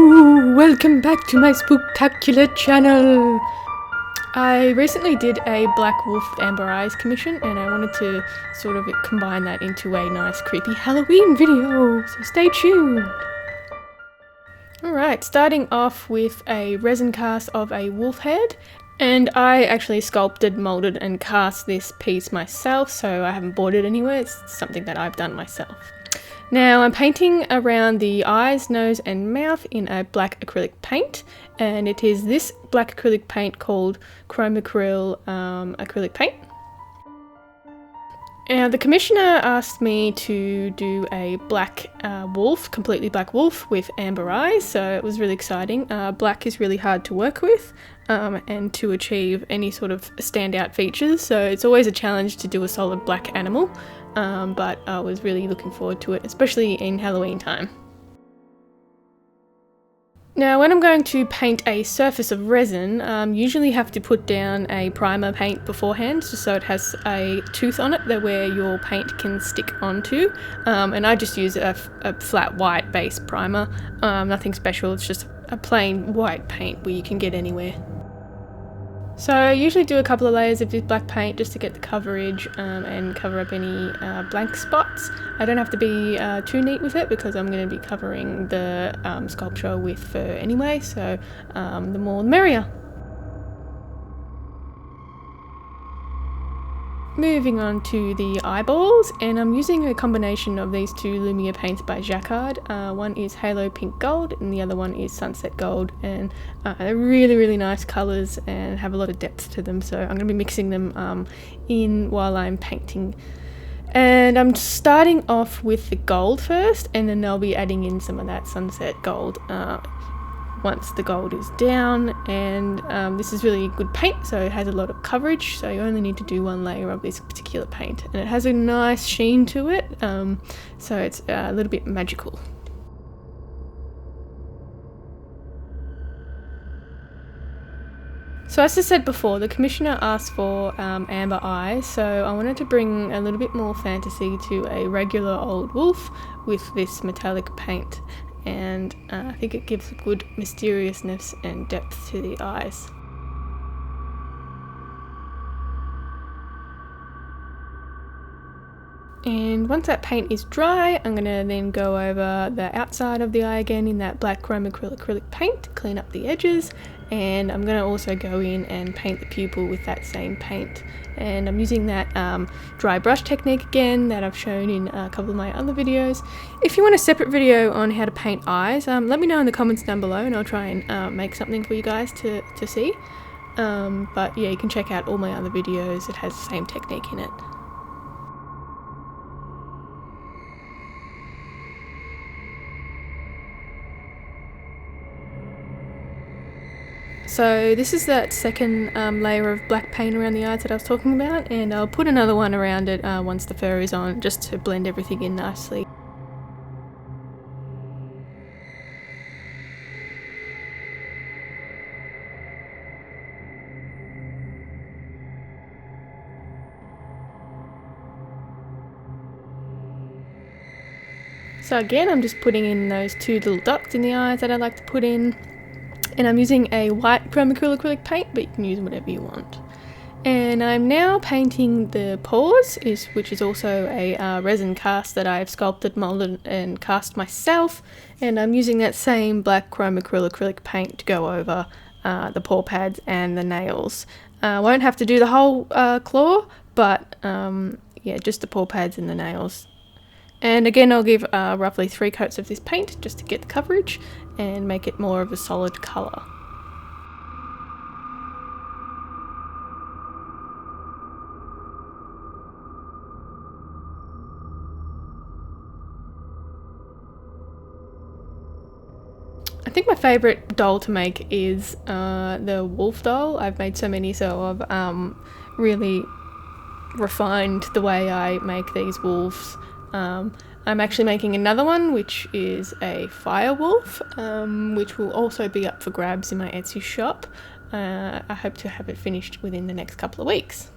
Hello! Welcome back to my spooktacular channel! I recently did a Black Wolf Amber Eyes commission and I wanted to sort of combine that into a nice creepy Halloween video, so stay tuned! Alright, starting off with a resin cast of a wolf head, and I actually sculpted, moulded and cast this piece myself, so I haven't bought it anywhere, it's something that I've done myself. Now I'm painting around the eyes, nose and mouth in a black acrylic paint, and it is this black acrylic paint called Chromacryl acrylic paint. Now the commissioner asked me to do a black wolf, completely black wolf with amber eyes, so it was really exciting. Black is really hard to work with and to achieve any sort of standout features, so it's always a challenge to do a solid black animal. But I was really looking forward to it, especially in Halloween time. Now when I'm going to paint a surface of resin, usually have to put down a primer paint beforehand just so it has a tooth on it that where your paint can stick onto, and I just use a flat white base primer, nothing special, it's just a plain white paint where you can get anywhere. So I usually do a couple of layers of this black paint just to get the coverage and cover up any blank spots. I don't have to be too neat with it because I'm going to be covering the sculpture with fur anyway, so the more the merrier. Moving on to the eyeballs, and I'm using a combination of these two Lumia paints by Jacquard. One is Halo Pink Gold and the other one is Sunset Gold, and they're really nice colours and have a lot of depth to them, so I'm going to be mixing them in while I'm painting. And I'm starting off with the gold first, and then I'll be adding in some of that Sunset Gold once the gold is down, and this is really good paint, so it has a lot of coverage, so you only need to do one layer of this particular paint, and it has a nice sheen to it, so it's a little bit magical. So as I said before, the commissioner asked for amber eyes, so I wanted to bring a little bit more fantasy to a regular old wolf with this metallic paint, and I think it gives good mysteriousness and depth to the eyes. And once that paint is dry, I'm going to then go over the outside of the eye again in that black Chromacryl acrylic paint, clean up the edges, and I'm going to also go in and paint the pupil with that same paint. And I'm using that dry brush technique again that I've shown in a couple of my other videos. If you want a separate video on how to paint eyes, let me know in the comments down below and I'll try and make something for you guys to see. But yeah, you can check out all my other videos, it has the same technique in it. So this is that second layer of black paint around the eyes that I was talking about, and I'll put another one around it once the fur is on, just to blend everything in nicely. So again, I'm just putting in those two little dots in the eyes that I like to put in. And I'm using a white Chromacryl acrylic paint, but you can use whatever you want. And I'm now painting the paws, which is also a resin cast that I've sculpted, moulded and cast myself. And I'm using that same black Chromacryl acrylic paint to go over the paw pads and the nails. Won't have to do the whole claw, but yeah, just the paw pads and the nails. And again, I'll give roughly 3 coats of this paint just to get the coverage and make it more of a solid colour. I think my favourite doll to make is the wolf doll. I've made so many, so I've really refined the way I make these wolves. I'm actually making another one, which is a fire wolf, which will also be up for grabs in my Etsy shop. I hope to have it finished within the next couple of weeks.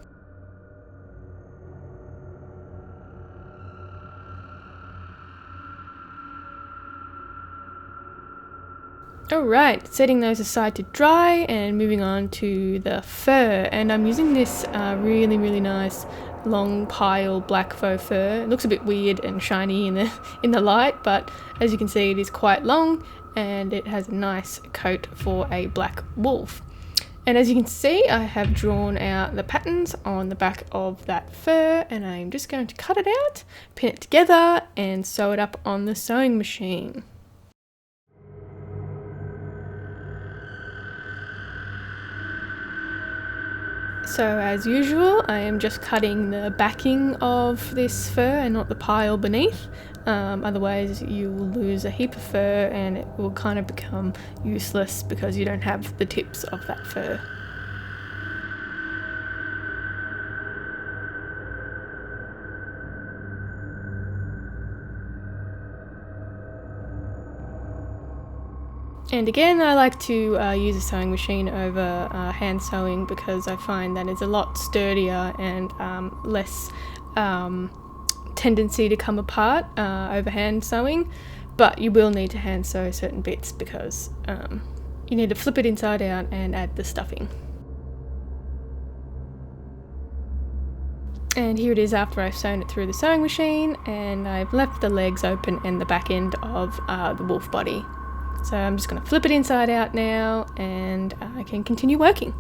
Alright, setting those aside to dry and moving on to the fur, and I'm using this really nice long pile black faux fur. It looks a bit weird and shiny in the light, but as you can see it is quite long and it has a nice coat for a black wolf. And as you can see, I have drawn out the patterns on the back of that fur, and I'm just going to cut it out, pin it together and sew it up on the sewing machine. So as usual, I am just cutting the backing of this fur and not the pile beneath. Otherwise you will lose a heap of fur and it will kind of become useless because you don't have the tips of that fur. And again, I like to use a sewing machine over hand sewing because I find that it's a lot sturdier and less tendency to come apart over hand sewing, but you will need to hand sew certain bits because you need to flip it inside out and add the stuffing. And here it is after I've sewn it through the sewing machine, and I've left the legs open and the back end of the wolf body. So I'm just going to flip it inside out now and I can continue working.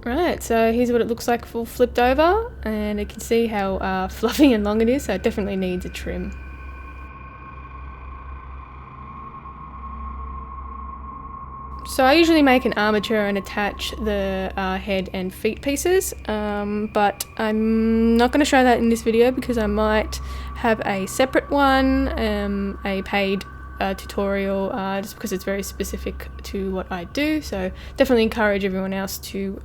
Right, so here's what it looks like full flipped over, and you can see how fluffy and long it is, so it definitely needs a trim. So I usually make an armature and attach the head and feet pieces, but I'm not going to show that in this video because I might have a separate one, a paid tutorial, just because it's very specific to what I do. So definitely encourage everyone else to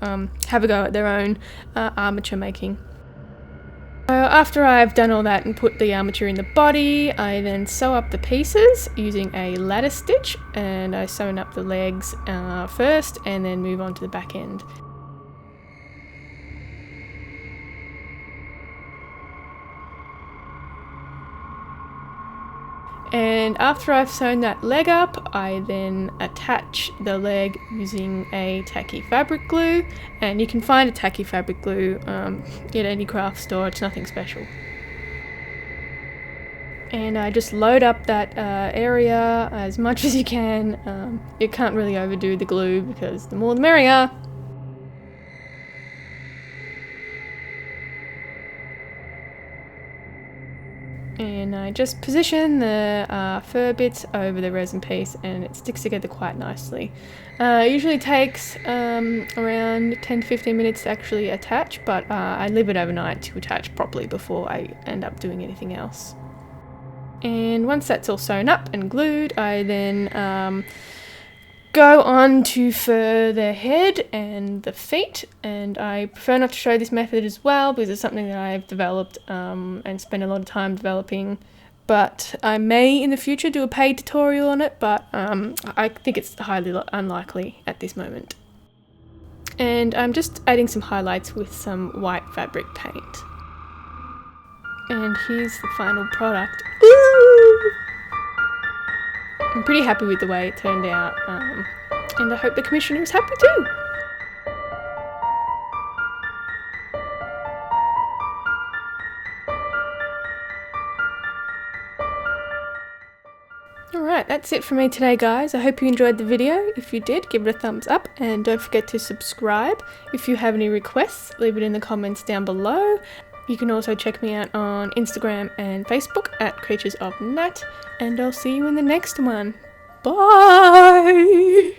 have a go at their own armature making. After I've done all that and put the armature in the body, I then sew up the pieces using a lattice stitch, and I sew up the legs first and then move on to the back end. And after I've sewn that leg up, I then attach the leg using a tacky fabric glue, and you can find a tacky fabric glue at any craft store, it's nothing special. And I just load up that area as much as you can. You can't really overdo the glue because the more the merrier. And I just position the fur bits over the resin piece and it sticks together quite nicely. It usually takes around 10 to 15 minutes to actually attach, but I leave it overnight to attach properly before I end up doing anything else. And once that's all sewn up and glued, I then go on to fur the head and the feet, and I prefer not to show this method as well because it's something that I've developed and spent a lot of time developing, but I may in the future do a paid tutorial on it, but I think it's highly unlikely at this moment. And I'm just adding some highlights with some white fabric paint. And here's the final product. Ooh! I'm pretty happy with the way it turned out, and I hope the commissioner is happy too. Alright, that's it for me today guys. I hope you enjoyed the video. If you did, give it a thumbs up and don't forget to subscribe. If you have any requests, leave it in the comments down below. You can also check me out on Instagram and Facebook at Creatures of Nat, and I'll see you in the next one. Bye!